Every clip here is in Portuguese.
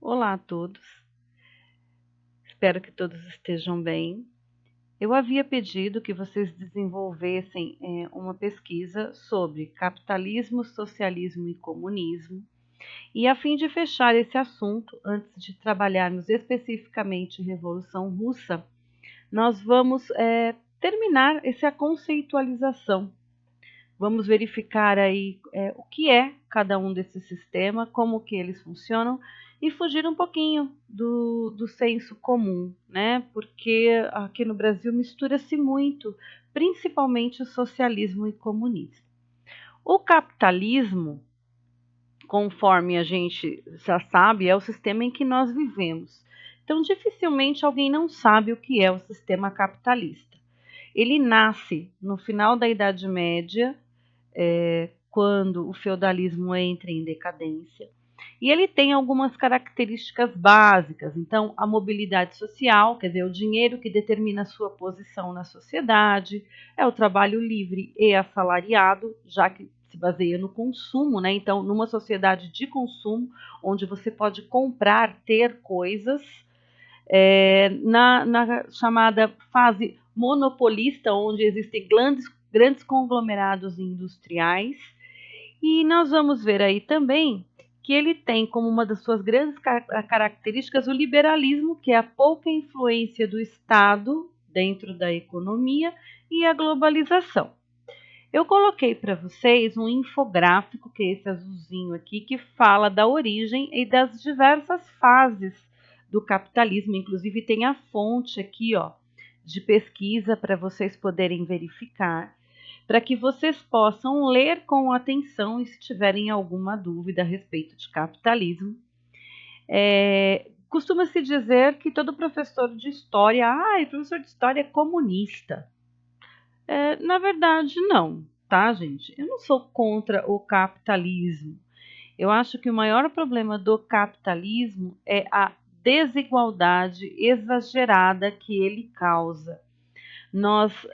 Olá a todos, espero que todos estejam bem. Eu havia pedido que vocês desenvolvessem uma pesquisa sobre capitalismo, socialismo e comunismo, e a fim de fechar esse assunto, antes de trabalharmos especificamente Revolução Russa, nós vamos terminar essa conceitualização. Vamos verificar aí o que é cada um desses sistemas, como que eles funcionam e fugir um pouquinho do senso comum, né? Porque aqui no Brasil mistura-se muito, principalmente o socialismo e comunismo. O capitalismo, conforme a gente já sabe, é o sistema em que nós vivemos. Então, dificilmente alguém não sabe o que é o sistema capitalista. Ele nasce no final da Idade Média, quando o feudalismo entra em decadência. E ele tem algumas características básicas. Então, a mobilidade social, quer dizer, o dinheiro que determina a sua posição na sociedade, é o trabalho livre e assalariado, já que se baseia no consumo, né? Então, numa sociedade de consumo, onde você pode comprar, ter coisas, na chamada fase monopolista, onde existem grandes conglomerados industriais, e nós vamos ver aí também que ele tem como uma das suas grandes características o liberalismo, que é a pouca influência do Estado dentro da economia, e a globalização. Eu coloquei para vocês um infográfico, que é esse azulzinho aqui, que fala da origem e das diversas fases do capitalismo. Inclusive tem a fonte aqui, ó, de pesquisa para vocês poderem verificar, para que vocês possam ler com atenção e se tiverem alguma dúvida a respeito de capitalismo. Costuma-se dizer que todo professor de história, professor de história é comunista. Na verdade, não, tá, gente? Eu não sou contra o capitalismo. Eu acho que o maior problema do capitalismo é a desigualdade exagerada que ele causa.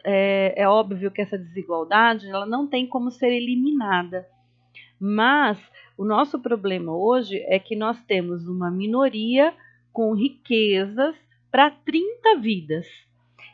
É óbvio que essa desigualdade ela não tem como ser eliminada, mas o nosso problema hoje é que nós temos uma minoria com riquezas para 30 vidas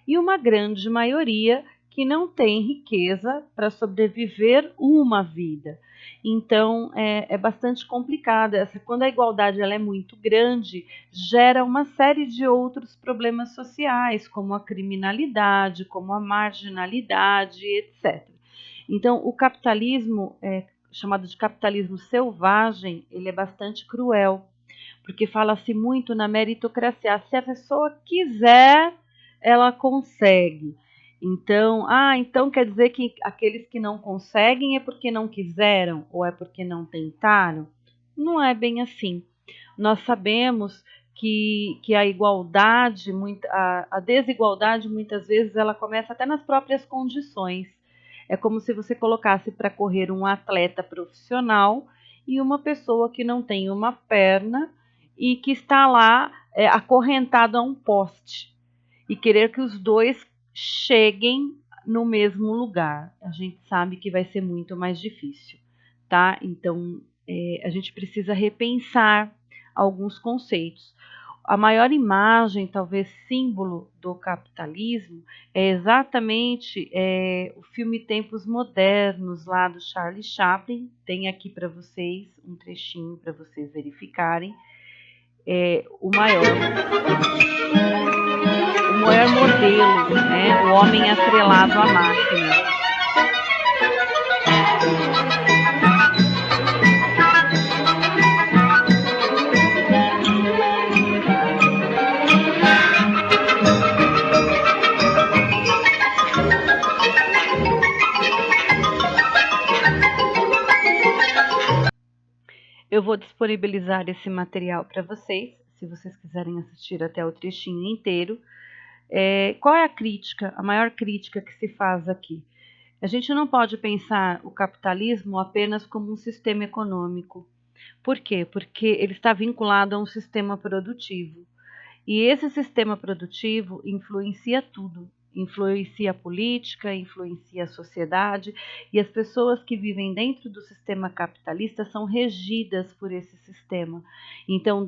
e uma grande maioria que não tem riqueza para sobreviver uma vida. Então é bastante complicado. Quando a igualdade ela é muito grande, gera uma série de outros problemas sociais, como a criminalidade, como a marginalidade, etc. Então, o capitalismo, chamado de capitalismo selvagem, ele é bastante cruel, porque fala-se muito na meritocracia. Se a pessoa quiser, ela consegue. Então quer dizer que aqueles que não conseguem é porque não quiseram ou é porque não tentaram? Não é bem assim. Nós sabemos que a igualdade, a desigualdade, muitas vezes, ela começa até nas próprias condições. É como se você colocasse para correr um atleta profissional e uma pessoa que não tem uma perna e que está lá acorrentado a um poste e querer que os dois cheguem no mesmo lugar. A gente sabe que vai ser muito mais difícil, tá? Então, a gente precisa repensar alguns conceitos. A maior imagem, talvez símbolo do capitalismo, é exatamente o filme Tempos Modernos, lá do Charlie Chaplin. Tem aqui para vocês um trechinho para vocês verificarem. O maior modelo, né? O homem atrelado à máquina. Eu vou disponibilizar esse material para vocês, se vocês quiserem assistir até o trechinho inteiro. Qual é a crítica, a maior crítica que se faz aqui? A gente não pode pensar o capitalismo apenas como um sistema econômico. Por quê? Porque ele está vinculado a um sistema produtivo. E esse sistema produtivo influencia tudo. influencia a política, influencia a sociedade, e as pessoas que vivem dentro do sistema capitalista são regidas por esse sistema. Então,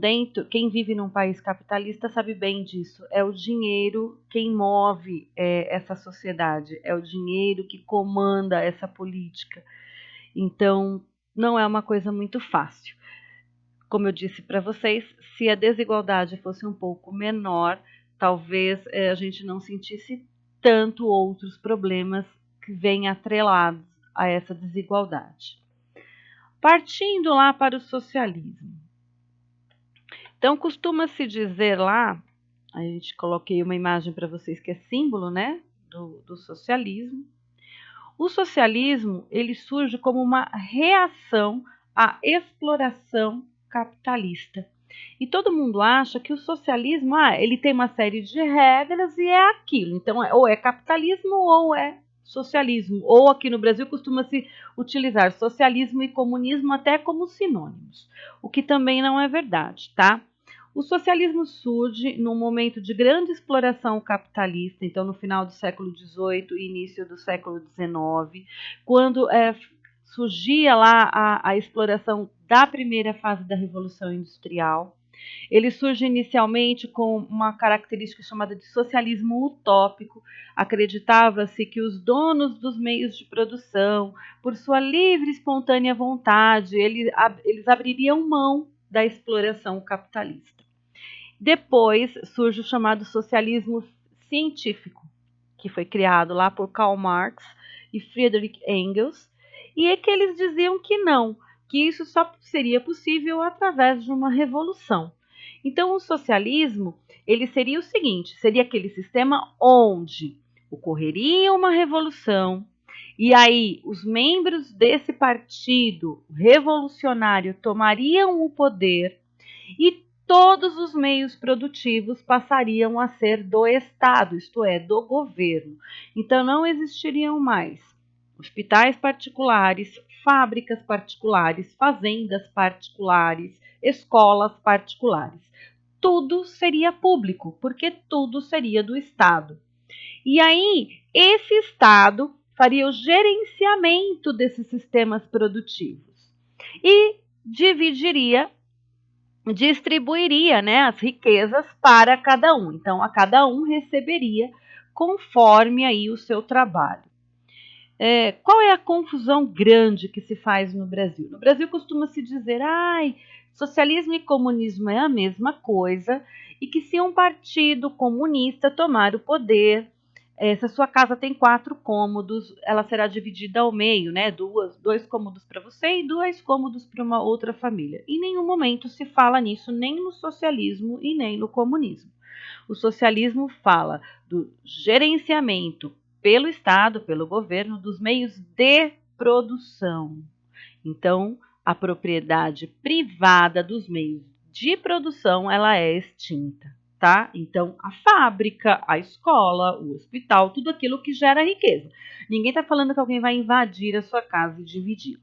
quem vive num país capitalista sabe bem disso. É o dinheiro quem move essa sociedade, é o dinheiro que comanda essa política. Então, não é uma coisa muito fácil. Como eu disse para vocês, se a desigualdade fosse um pouco menor, talvez a gente não sentisse tanto outros problemas que vêm atrelados a essa desigualdade. Partindo lá para o socialismo. Então, costuma-se dizer lá, a gente coloquei uma imagem para vocês que é símbolo, né, do socialismo. O socialismo, ele surge como uma reação à exploração capitalista. E todo mundo acha que o socialismo, ele tem uma série de regras e é aquilo. Então, ou é capitalismo ou é socialismo. Ou aqui no Brasil costuma-se utilizar socialismo e comunismo até como sinônimos, o que também não é verdade, tá? O socialismo surge num momento de grande exploração capitalista, então no final do século XVIII e início do século XIX, quando surgia lá a exploração da primeira fase da Revolução Industrial. Ele surge inicialmente com uma característica chamada de socialismo utópico. Acreditava-se que os donos dos meios de produção, por sua livre e espontânea vontade, eles abririam mão da exploração capitalista. Depois surge o chamado socialismo científico, que foi criado lá por Karl Marx e Friedrich Engels, e é que eles diziam que não, que isso só seria possível através de uma revolução. Então, o socialismo, ele seria o seguinte, seria aquele sistema onde ocorreria uma revolução, e aí os membros desse partido revolucionário tomariam o poder e todos os meios produtivos passariam a ser do Estado, isto é, do governo. Então não existiriam mais hospitais particulares, fábricas particulares, fazendas particulares, escolas particulares. Tudo seria público, porque tudo seria do Estado. E aí, esse Estado faria o gerenciamento desses sistemas produtivos e distribuiria, né, as riquezas para cada um. Então, a cada um receberia conforme aí o seu trabalho. Qual é a confusão grande que se faz no Brasil? No Brasil costuma-se dizer, socialismo e comunismo é a mesma coisa e que se um partido comunista tomar o poder, se a sua casa tem 4 cômodos, ela será dividida ao meio, né? 2 cômodos para você e 2 cômodos para uma outra família. Em nenhum momento se fala nisso, nem no socialismo e nem no comunismo. O socialismo fala do gerenciamento pelo Estado, pelo governo, dos meios de produção. Então, a propriedade privada dos meios de produção, ela é extinta. Tá? Então, a fábrica, a escola, o hospital, tudo aquilo que gera riqueza. Ninguém está falando que alguém vai invadir a sua casa e dividir.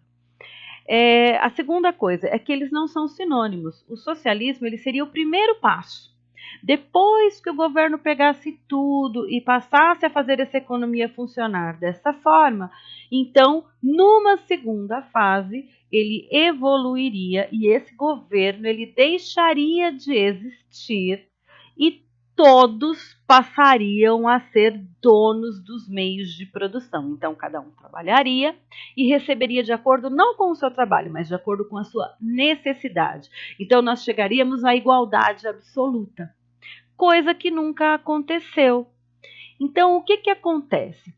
A segunda coisa é que eles não são sinônimos. O socialismo ele seria o primeiro passo. Depois que o governo pegasse tudo e passasse a fazer essa economia funcionar dessa forma, então, numa segunda fase, ele evoluiria e esse governo ele deixaria de existir e todos passariam a ser donos dos meios de produção. Então, cada um trabalharia e receberia de acordo não com o seu trabalho, mas de acordo com a sua necessidade. Então, nós chegaríamos à igualdade absoluta, coisa que nunca aconteceu. Então, o que acontece?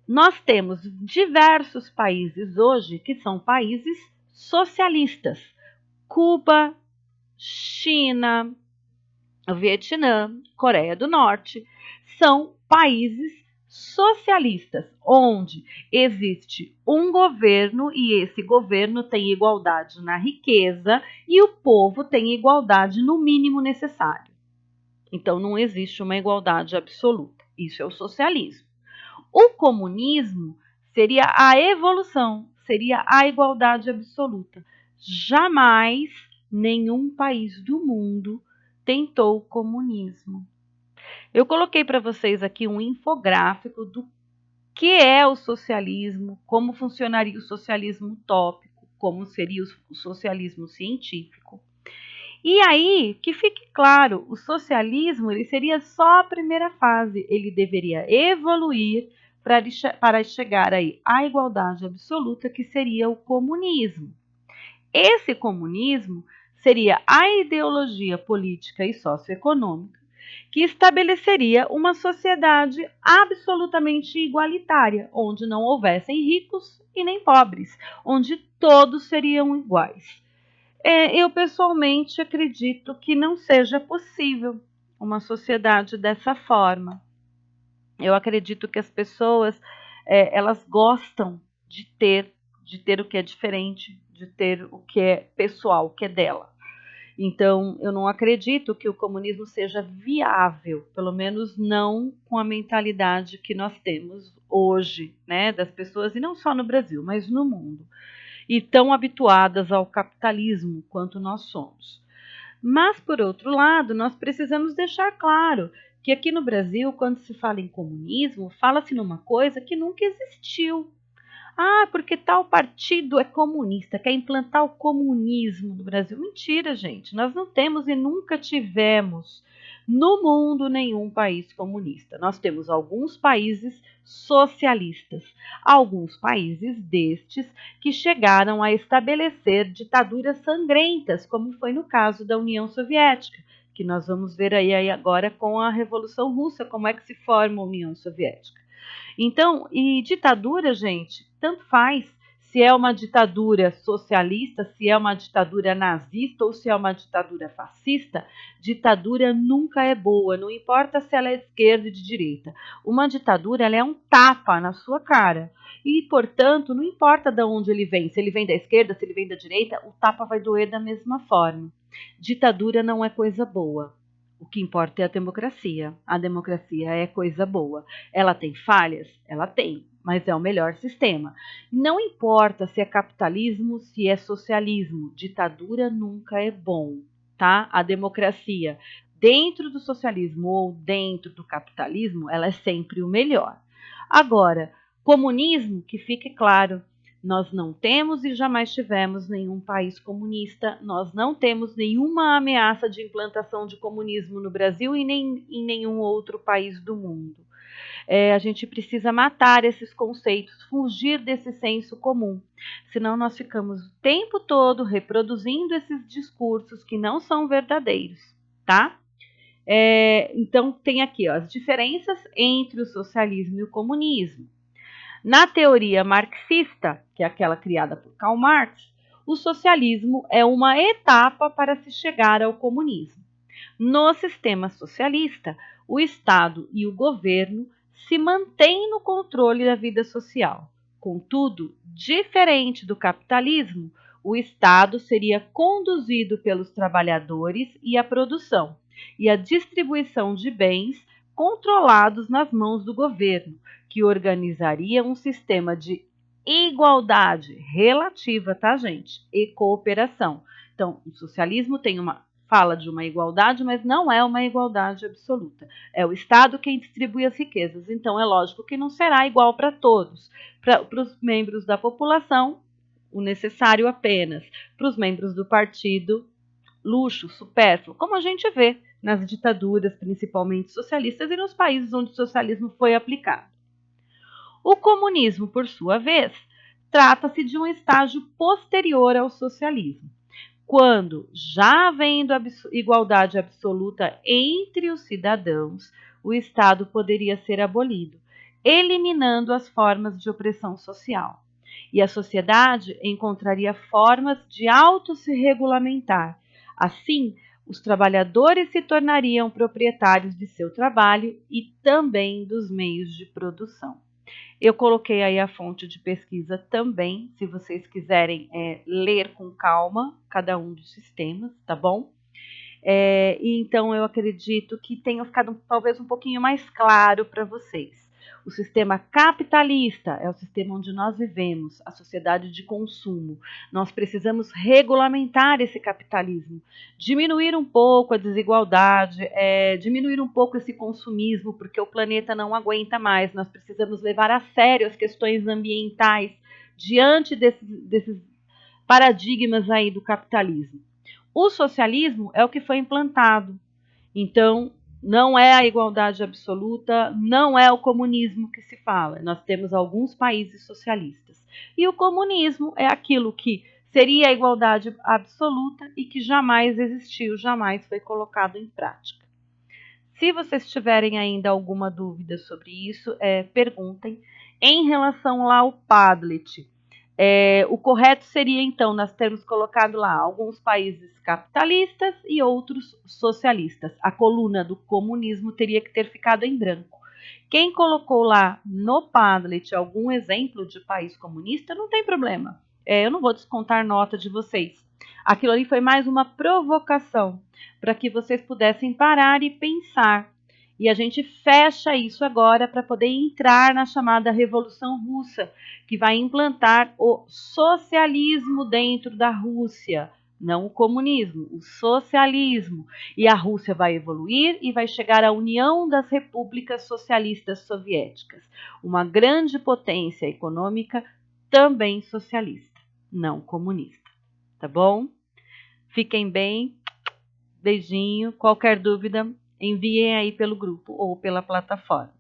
Nós temos diversos países hoje que são países socialistas. Cuba, China, Vietnã, Coreia do Norte, são países socialistas, onde existe um governo e esse governo tem igualdade na riqueza e o povo tem igualdade no mínimo necessário. Então, não existe uma igualdade absoluta. Isso é o socialismo. O comunismo seria a evolução, seria a igualdade absoluta. Jamais nenhum país do mundo tentou o comunismo. Eu coloquei para vocês aqui um infográfico do que é o socialismo, como funcionaria o socialismo utópico, como seria o socialismo científico. E aí, que fique claro, o socialismo ele seria só a primeira fase, ele deveria evoluir para chegar aí à igualdade absoluta, que seria o comunismo. Esse comunismo seria a ideologia política e socioeconômica que estabeleceria uma sociedade absolutamente igualitária, onde não houvessem ricos e nem pobres, onde todos seriam iguais. Eu pessoalmente acredito que não seja possível uma sociedade dessa forma. Eu acredito que as pessoas elas gostam de ter o que é diferente, de ter o que é pessoal, o que é dela. Então, eu não acredito que o comunismo seja viável, pelo menos não com a mentalidade que nós temos hoje, né, das pessoas, e não só no Brasil, mas no mundo, e tão habituadas ao capitalismo quanto nós somos. Mas, por outro lado, nós precisamos deixar claro que aqui no Brasil, quando se fala em comunismo, fala-se numa coisa que nunca existiu. Ah, porque tal partido é comunista, quer implantar o comunismo no Brasil. Mentira, gente. Nós não temos e nunca tivemos no mundo nenhum país comunista. Nós temos alguns países socialistas, alguns países destes que chegaram a estabelecer ditaduras sangrentas, como foi no caso da União Soviética, que nós vamos ver aí agora com a Revolução Russa, como é que se forma a União Soviética. Então, e ditadura, gente, tanto faz se é uma ditadura socialista, se é uma ditadura nazista ou se é uma ditadura fascista, ditadura nunca é boa, não importa se ela é de esquerda ou de direita. Uma ditadura ela é um tapa na sua cara. E, portanto, não importa de onde ele vem, se ele vem da esquerda, se ele vem da direita, o tapa vai doer da mesma forma. Ditadura não é coisa boa. O que importa é a democracia. A democracia é coisa boa. Ela tem falhas? Ela tem, mas é o melhor sistema. Não importa se é capitalismo, se é socialismo, ditadura nunca é bom, tá? A democracia, dentro do socialismo ou dentro do capitalismo, ela é sempre o melhor. Agora, comunismo, que fique claro, nós não temos e jamais tivemos nenhum país comunista, nós não temos nenhuma ameaça de implantação de comunismo no Brasil e nem em nenhum outro país do mundo. A gente precisa matar esses conceitos, fugir desse senso comum, senão nós ficamos o tempo todo reproduzindo esses discursos que não são verdadeiros, tá? Então tem aqui ó, as diferenças entre o socialismo e o comunismo. Na teoria marxista, que é aquela criada por Karl Marx, o socialismo é uma etapa para se chegar ao comunismo. No sistema socialista, o Estado e o governo se mantêm no controle da vida social. Contudo, diferente do capitalismo, o Estado seria conduzido pelos trabalhadores e a produção, e a distribuição de bens controlados nas mãos do governo, que organizaria um sistema de igualdade relativa, tá, gente? E cooperação. Então, o socialismo fala de uma igualdade, mas não é uma igualdade absoluta. É o Estado quem distribui as riquezas. Então, é lógico que não será igual para todos. Para os membros da população, o necessário apenas. Para os membros do partido, luxo, supérfluo, como a gente vê nas ditaduras, principalmente socialistas, e nos países onde o socialismo foi aplicado. O comunismo, por sua vez, trata-se de um estágio posterior ao socialismo, quando, já havendo igualdade absoluta entre os cidadãos, o Estado poderia ser abolido, eliminando as formas de opressão social. E a sociedade encontraria formas de auto-se regulamentar. Assim, os trabalhadores se tornariam proprietários de seu trabalho e também dos meios de produção. Eu coloquei aí a fonte de pesquisa também, se vocês quiserem ler com calma cada um dos sistemas, tá bom? E então eu acredito que tenha ficado talvez um pouquinho mais claro para vocês. O sistema capitalista é o sistema onde nós vivemos, a sociedade de consumo. Nós precisamos regulamentar esse capitalismo, diminuir um pouco a desigualdade, diminuir um pouco esse consumismo, porque o planeta não aguenta mais. Nós precisamos levar a sério as questões ambientais diante desses paradigmas aí do capitalismo. O socialismo é o que foi implantado. Então, não é a igualdade absoluta, não é o comunismo que se fala. Nós temos alguns países socialistas. E o comunismo é aquilo que seria a igualdade absoluta e que jamais existiu, jamais foi colocado em prática. Se vocês tiverem ainda alguma dúvida sobre isso, perguntem. Em relação lá ao Padlet, o correto seria, então, nós termos colocado lá alguns países capitalistas e outros socialistas. A coluna do comunismo teria que ter ficado em branco. Quem colocou lá no Padlet algum exemplo de país comunista, não tem problema. Eu não vou descontar nota de vocês. Aquilo ali foi mais uma provocação para que vocês pudessem parar e pensar. E a gente fecha isso agora para poder entrar na chamada Revolução Russa, que vai implantar o socialismo dentro da Rússia, não o comunismo, o socialismo. E a Rússia vai evoluir e vai chegar à União das Repúblicas Socialistas Soviéticas, uma grande potência econômica também socialista, não comunista. Tá bom? Fiquem bem. Beijinho. Qualquer dúvida, enviem aí pelo grupo ou pela plataforma.